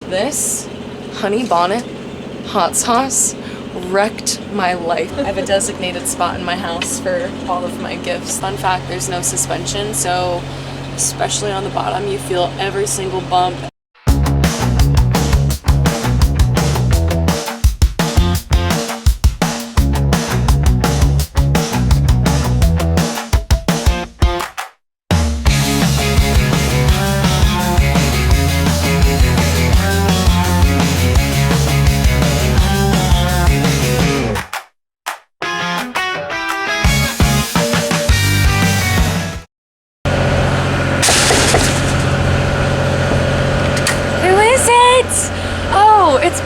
This honey bonnet hot sauce wrecked my life. I have a designated spot in my house for all of my gifts. Fun fact, there's no suspension, so especially on the bottom, you feel every single bump.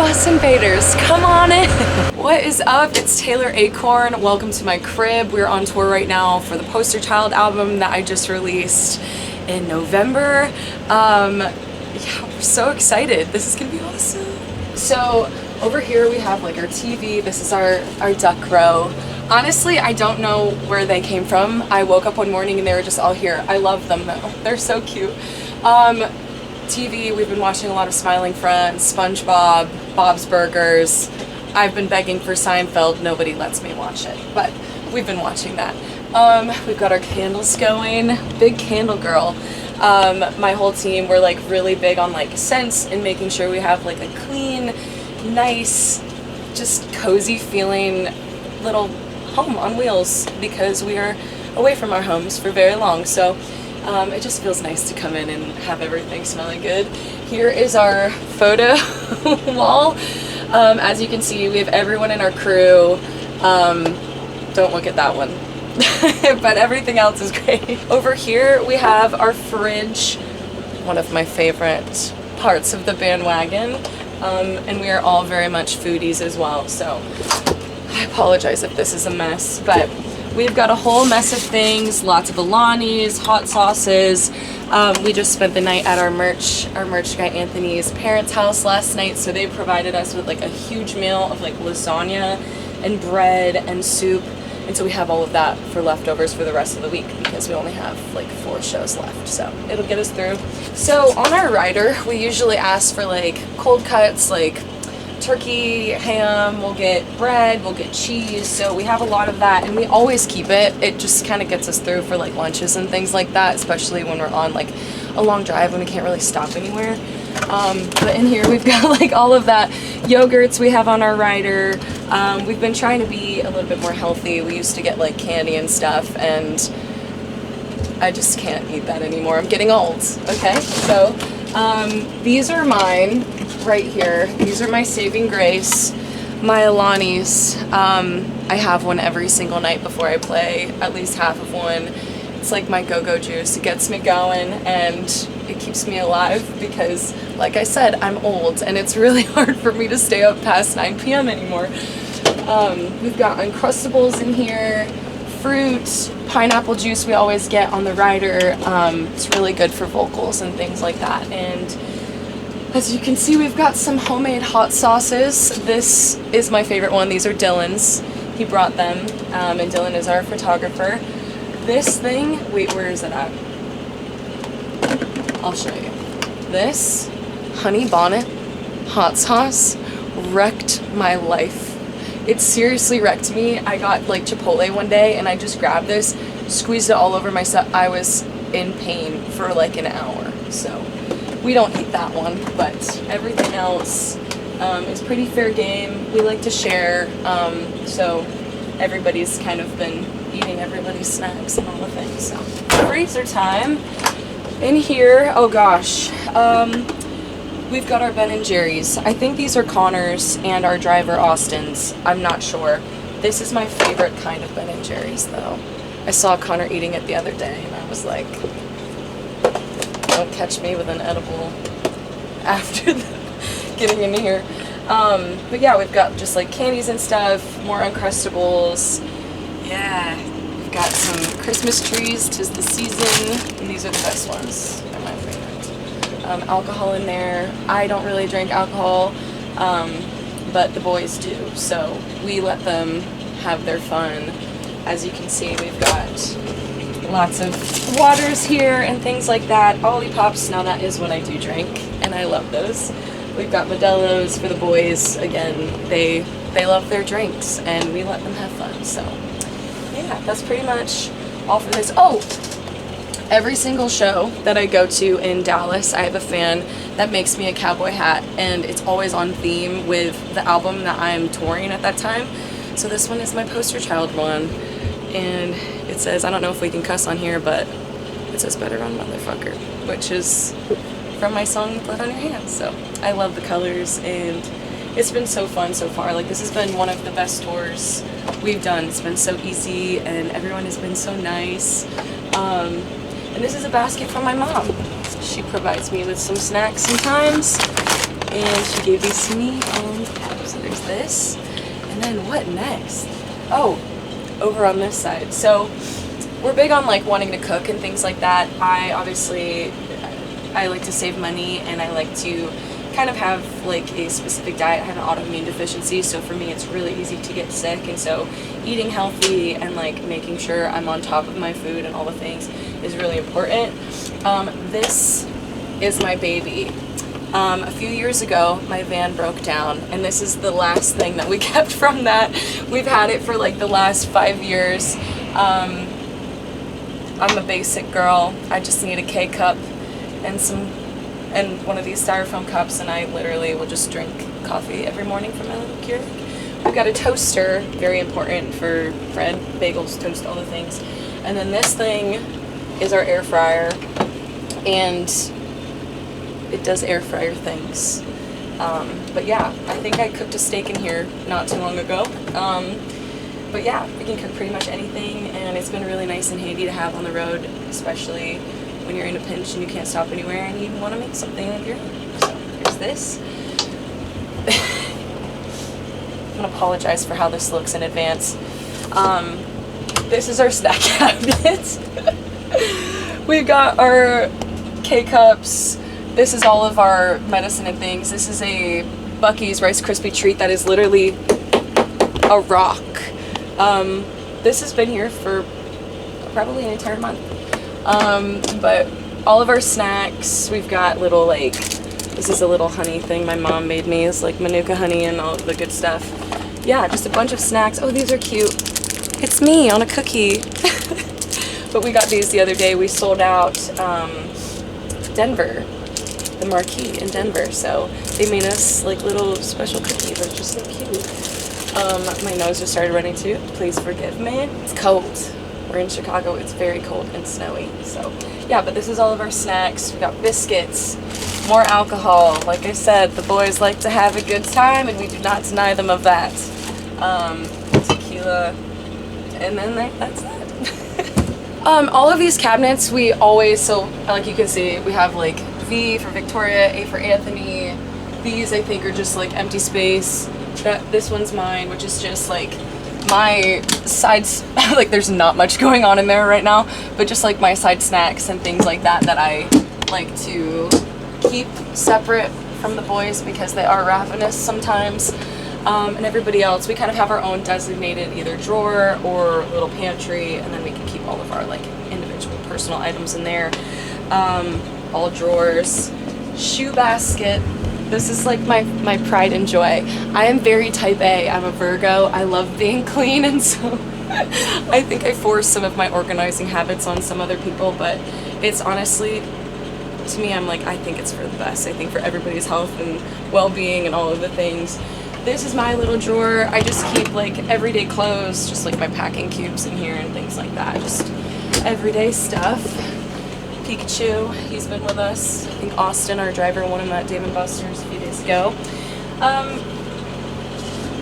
It's Invaders, come on in. What is up? It's Taylor Acorn. Welcome to my crib. We're on tour right now for the Poster Child album that I just released in November. Yeah, we're so excited. This is gonna be awesome. So over here we have like our TV. This is our duck row. Honestly, I don't know where they came from. I woke up one morning and they were just all here. I love them though. They're so cute. TV, we've been watching a lot of Smiling Friends, SpongeBob, Bob's Burgers. I've been begging for Seinfeld, nobody lets me watch it, but we've been watching that. We've got our candles going, big candle girl. My whole team, we're like really big on like scents and making sure we have like a clean, nice, just cozy feeling little home on wheels because we are away from our homes for very long. So it just feels nice to come in and have everything smelling good. Here is our photo wall. As you can see, we have everyone in our crew. Don't look at that one. But everything else is great. Over here we have our fridge, one of my favorite parts of the bandwagon. And we are all very much foodies as well. So I apologize if this is a mess, but we've got a whole mess of things, lots of Alani's, hot sauces. We just spent the night at our merch guy Anthony's parents' house last night, so they provided us with like a huge meal of like lasagna and bread and soup, and so we have all of that for leftovers for the rest of the week because we only have like 4 shows left, so it'll get us through. So on our rider, we usually ask for like cold cuts, like turkey, ham, we'll get bread, we'll get cheese, so we have a lot of that and we always keep it. It just kind of gets us through for like lunches and things like that, especially when we're on like a long drive when we can't really stop anywhere. But in here we've got like all of that yogurts we have on our rider. We've been trying to be a little bit more healthy. We used to get like candy and stuff and I just can't eat that anymore. I'm getting old, okay? So these are mine right here. These are my saving grace, my Alani's. I have one every single night before I play, at least half of one. It's like my go-go juice. It gets me going and it keeps me alive because, like I said, I'm old and it's really hard for me to stay up past 9 p.m. anymore. We've got Uncrustables in here, fruit, pineapple juice we always get on the rider. It's really good for vocals and things like that. And as you can see, we've got some homemade hot sauces. This is my favorite one. These are Dylan's. He brought them, and Dylan is our photographer. This thing, wait, where is it at? I'll show you. This honey bonnet hot sauce wrecked my life. It seriously wrecked me. I got like Chipotle one day and I just grabbed this, squeezed it all over myself. I was in pain for like an hour. So we don't eat that one, but everything else is pretty fair game. We like to share, so everybody's kind of been eating everybody's snacks and all the things. So freezer time. In here, oh gosh, we've got our Ben & Jerry's. I think these are Connor's and our driver Austin's. I'm not sure. This is my favorite kind of Ben & Jerry's though. I saw Connor eating it the other day and I was like, don't catch me with an edible after getting in here. But yeah, we've got just like candies and stuff, more Uncrustables. Yeah, we've got some Christmas trees, 'tis the season, and these are the best ones. They're my favorite. Alcohol in there. I don't really drink alcohol, but the boys do, so we let them have their fun. As you can see, we've got lots of waters here and things like that. Ollie Pops, now that is what I do drink, and I love those. We've got Modelo's for the boys. Again, they love their drinks and we let them have fun. So yeah, that's pretty much all for this. Oh, every single show that I go to in Dallas, I have a fan that makes me a cowboy hat, and it's always on theme with the album that I'm touring at that time. So this one is my poster child one, and it says, I don't know if we can cuss on here, but it says "Better Run, Motherfucker," which is from my song Blood on Your Hands. So I love the colors, and it's been so fun so far. Like, this has been one of the best tours we've done. It's been so easy, and everyone has been so nice. And this is a basket from my mom. She provides me with some snacks sometimes, and she gave these to me. So there's this, and then what next? Oh, over on this side. So we're big on like wanting to cook and things like that. I like to save money, and I like to kind of have like a specific diet. I have an autoimmune deficiency, so for me it's really easy to get sick, and so eating healthy and like making sure I'm on top of my food and all the things is really important. This is my baby. A few years ago my van broke down, and this is the last thing that we kept from that. We've had it for like the last 5 years. I'm a basic girl. I just need a K-cup and one of these styrofoam cups, and I literally will just drink coffee every morning from my little Keurig. We've got a toaster, very important for bread, bagels, toast, all the things. And then this thing is our air fryer, and it does air fryer things. But yeah, I think I cooked a steak in here not too long ago. But yeah, we can cook pretty much anything, and it's been really nice and handy to have on the road, especially when you're in a pinch and you can't stop anywhere and you want to make something of your own. So there's this. I'm gonna apologize for how this looks in advance. This is our snack cabinet. We've got our K-cups. This is all of our medicine and things. This is a Buc-ee's Rice Krispie treat that is literally a rock. This has been here for probably an entire month. But all of our snacks, we've got little, like, this is a little honey thing my mom made me. It's like Manuka honey and all the good stuff. Yeah, just a bunch of snacks. Oh, these are cute. It's me on a cookie. But we got these the other day. We sold out Denver, the Marquee in Denver. So they made us like little special cookies. They're just so cute. My nose just started running too. Please forgive me. It's cold. We're in Chicago, it's very cold and snowy. So yeah, but this is all of our snacks. We got biscuits, more alcohol. Like I said, the boys like to have a good time, and we do not deny them of that. Tequila, and then that's that. All of these cabinets, we always, so like you can see, we have like V for Victoria, A for Anthony. These I think are just like empty space. This one's mine, which is just like my sides, like there's not much going on in there right now, but just like my side snacks and things like that that I like to keep separate from the boys because they are ravenous sometimes. And everybody else, we kind of have our own designated either drawer or little pantry, and then we can keep all of our like individual personal items in there. All drawers, shoe basket. This is like my pride and joy. I am very type A. I'm a Virgo. I love being clean, and so I think I force some of my organizing habits on some other people, but it's honestly, to me, I'm like, I think it's for the best. I think for everybody's health and well-being and all of the things. This is my little drawer. I just keep like everyday clothes, just like my packing cubes in here and things like that. Just everyday stuff. Pikachu, he's been with us. I think Austin, our driver, won him at Dave & Buster's a few days ago.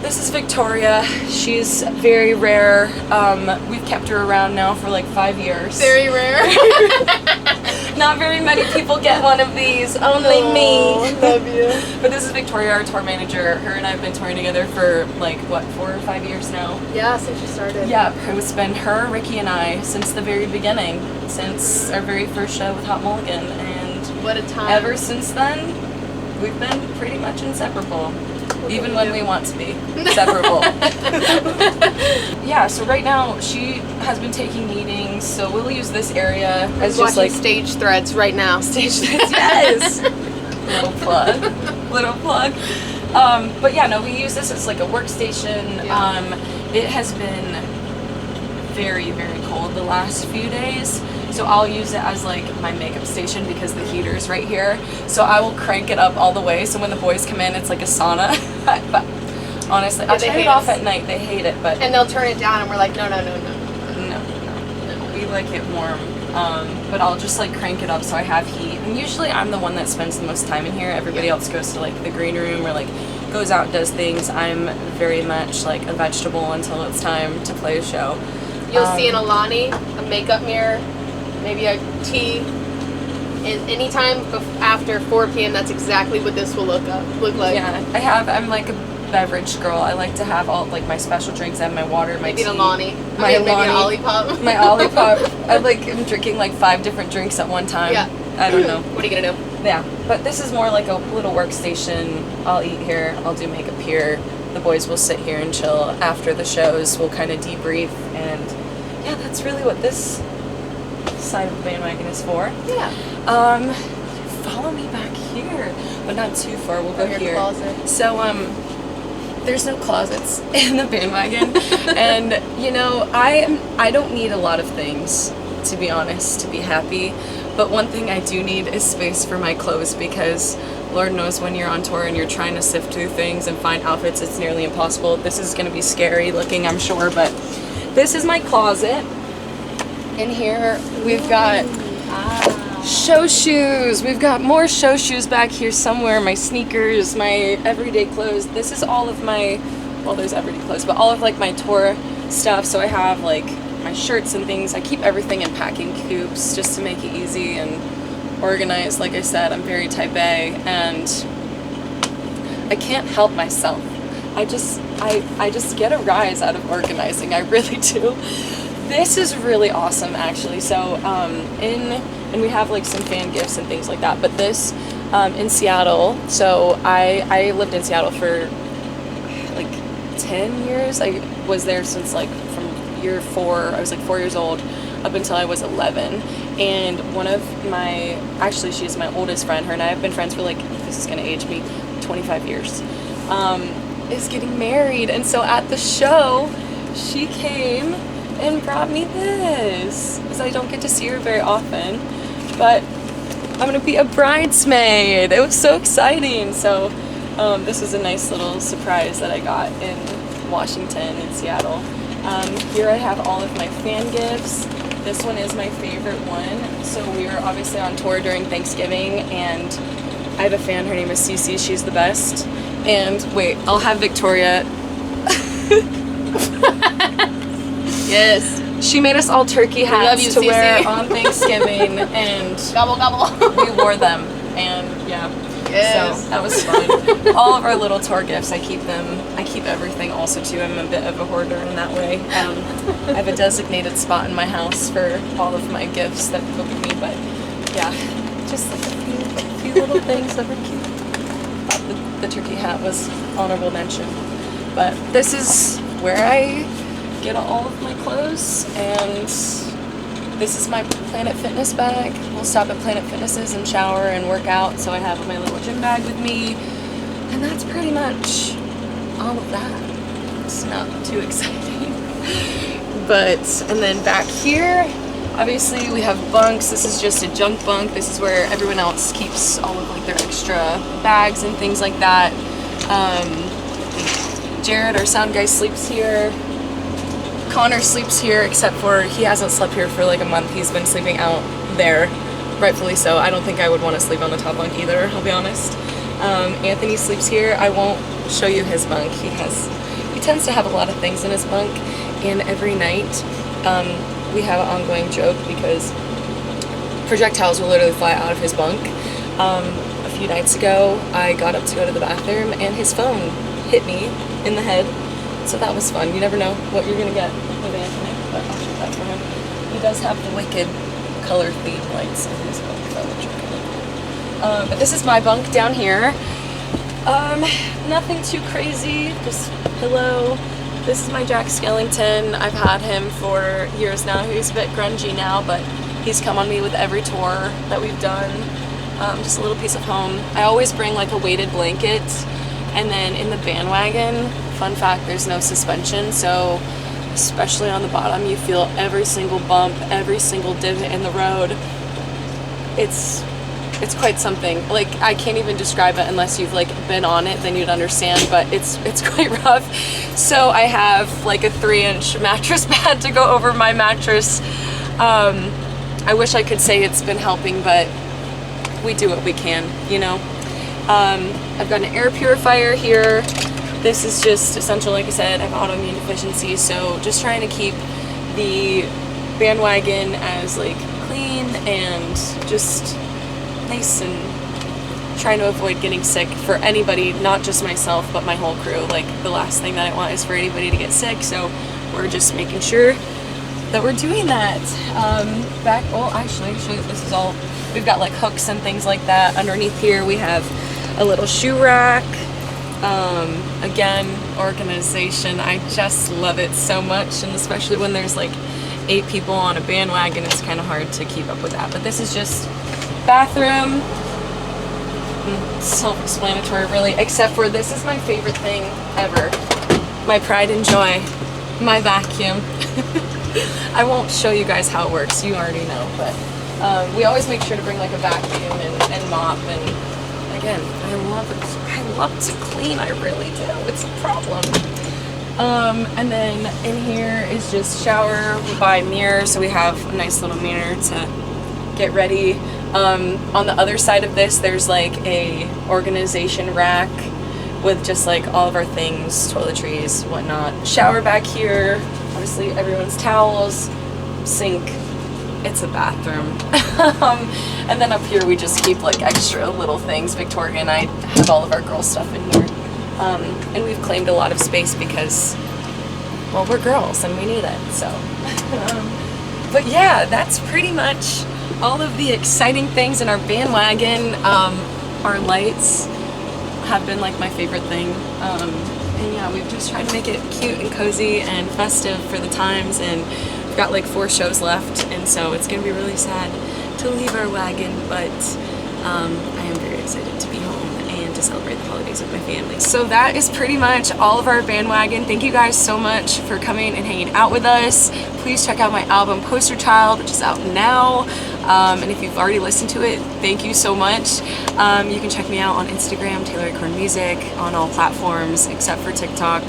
This is Victoria. She's very rare. We've kept her around now for like 5 years. Very rare. Not very many people get one of these. Only me. Love you. But this is Victoria, our tour manager. Her and I have been touring together for like, what, 4 or 5 years now? Yeah, since you started. Yeah, it's been her, Ricky, and I since the very beginning. Since our very first show with Hot Mulligan. And what a time. Ever since then, we've been pretty much inseparable. Even when we want to be inseparable. Yeah, so right now she has been taking meetings, so we'll use this area as just like stage threads right now. Stage threads, yes. Little plug. Little plug. But yeah, no, we use this as like a workstation. Yeah. It has been very, very cold the last few days. So I'll use it as like my makeup station because the heater's right here. So I will crank it up all the way. So when the boys come in, it's like a sauna. But honestly, I'll turn it off at night. They hate it, but and they'll turn it down, and we're like, no. We like it warm. But I'll just like crank it up so I have heat. And usually I'm the one that spends the most time in here. Everybody else goes to like the green room or like goes out and does things. I'm very much like a vegetable until it's time to play a show. You'll see an Alani, a makeup mirror, maybe a tea. And anytime after 4 p.m., that's exactly what this will look like. Yeah, I'm like a beverage girl. I like to have all like my special drinks. I have my water, my maybe tea. An Alani. Maybe an Olipop. My Olipop. I'm drinking like 5 different drinks at one time. Yeah. I don't know. What are you gonna do? Yeah, but this is more like a little workstation. I'll eat here. I'll do makeup here. The boys will sit here and chill after the shows. We'll kind of debrief, and yeah, that's really what this side of the bandwagon is for. Yeah. Follow me back here, but not too far. We'll go here. Closet. So there's no closets in the bandwagon, and you know I don't need a lot of things, to be honest, to be happy. But one thing I do need is space for my clothes, because Lord knows when you're on tour and you're trying to sift through things and find outfits, it's nearly impossible. This is going to be scary looking, I'm sure, but this is my closet. In here we've got show shoes. We've got more show shoes back here somewhere. My sneakers, my everyday clothes. This is all of my, well, there's everyday clothes, but all of like my tour stuff. So I have like my shirts and things. I keep everything in packing cubes just to make it easy and organized. Like I said, I'm very type A, and I can't help myself. I just get a rise out of organizing. I really do. This is really awesome, actually. So and we have like some fan gifts and things like that, but this in Seattle, so I lived in Seattle for like 10 years. I was there since like from year 4, I was like 4 years old, up until I was 11. And one of my, actually she's my oldest friend, her and I have been friends for like, this is gonna age me, 25 years, is getting married. And so at the show, she came and brought me this, because I don't get to see her very often, but I'm gonna be a bridesmaid. It was so exciting. So this was a nice little surprise that I got in Washington, in Seattle. Here I have all of my fan gifts. This one is my favorite one. So we were obviously on tour during Thanksgiving, and I have a fan, her name is Cece, she's the best. And wait, I'll have Victoria. Yes. She made us all turkey hats you, to Cece. wear on Thanksgiving, and Gobble gobble. we wore them, and yeah. Yes. So that was fun. All of our little tour gifts, I keep them. I keep everything also too. I'm a bit of a hoarder in that way. I have a designated spot in my house for all of my gifts that people give me, but yeah, just like a few little things that were cute. The turkey hat was honorable mention. But this is where I get all of my clothes, and this is my Planet Fitness bag. We'll stop at Planet Fitnesses and shower and work out, so I have my little gym bag with me, and that's pretty much all of that. It's not too exciting. But, and then back here, obviously we have Bunks. This is just a junk bunk. This is where everyone else keeps all of like their extra bags and things like that. Jared, our sound guy, sleeps here. Connor sleeps here, except for he hasn't slept here for like a month. He's been sleeping out there, rightfully so. I don't think I would want to sleep on the top bunk either, I'll be honest. Anthony sleeps here. I won't show you his bunk. He tends to have a lot of things in his bunk, and every night we have an ongoing joke because projectiles will literally fly out of his bunk. A few nights ago, I got up to go to the bathroom, and his phone hit me in the head. So that was fun. You never know what you're gonna get with Anthony, but I'll show that for him. He does have the wicked color theme lights in his bunk, though, which are kind of cool. But this is my bunk down here. Nothing too crazy, just pillow. This is my Jack Skellington. I've had him for years now. He's a bit grungy now, but he's come on me with every tour that we've done. just a little piece of home. I always bring like a weighted blanket, and then in the bandwagon, fun fact, there's no suspension, so especially on the bottom, you feel every single bump, every single divot in the road. It's quite something. Like, I can't even describe it unless you've like been on it, then you'd understand, but it's quite rough. So I have like a 3-inch mattress pad to go over my mattress. I wish I could say it's been helping, but we do what we can, you know. I've got an air purifier here. This is just essential, like I said. I have autoimmune deficiency, so just trying to keep the bandwagon as like clean and just nice, and trying to avoid getting sick for anybody, not just myself, but my whole crew. Like, the last thing that I want is for anybody to get sick, so we're just making sure that we're doing that. Actually, this is all, we've got like hooks and things like that. Underneath here we have a little shoe rack. Again, organization. I just love it so much, and especially when there's like 8 people on a bandwagon, it's kind of hard to keep up with that. But this is just bathroom. Self-explanatory, really, except for this is my favorite thing ever. My pride and joy, my vacuum. I won't show you guys how it works, you already know, but we always make sure to bring like a vacuum and mop, and again, I love to clean, I really do, it's a problem. And then in here is just shower by mirror, so we have a nice little mirror to get ready. On the other side of this, there's like a organization rack with just like all of our things, toiletries, whatnot. Shower back here, obviously everyone's towels, sink, it's a bathroom. And then up here we just keep like extra little things. Victoria and I have all of our girl stuff in here. And we've claimed a lot of space because, well, we're girls and we need it, so. But yeah, that's pretty much all of the exciting things in our bandwagon. Our lights have been like my favorite thing. And yeah, we've just tried to make it cute and cozy and festive for the times, and we've got like 4 shows left, and so it's gonna be really sad to leave our wagon, but I am very excited to be home and to celebrate the holidays with my family. So that is pretty much all of our bandwagon. Thank you guys so much for coming and hanging out with us. Please check out my album Poster Child, which is out now. And if you've already listened to it, thank you so much. You can check me out on Instagram, Taylor Acorn Music, on all platforms except for TikTok,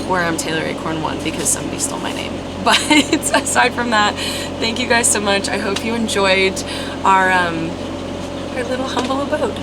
where I'm Taylor Acorn 1 because somebody stole my name. But aside from that, thank you guys so much. I hope you enjoyed our little humble abode.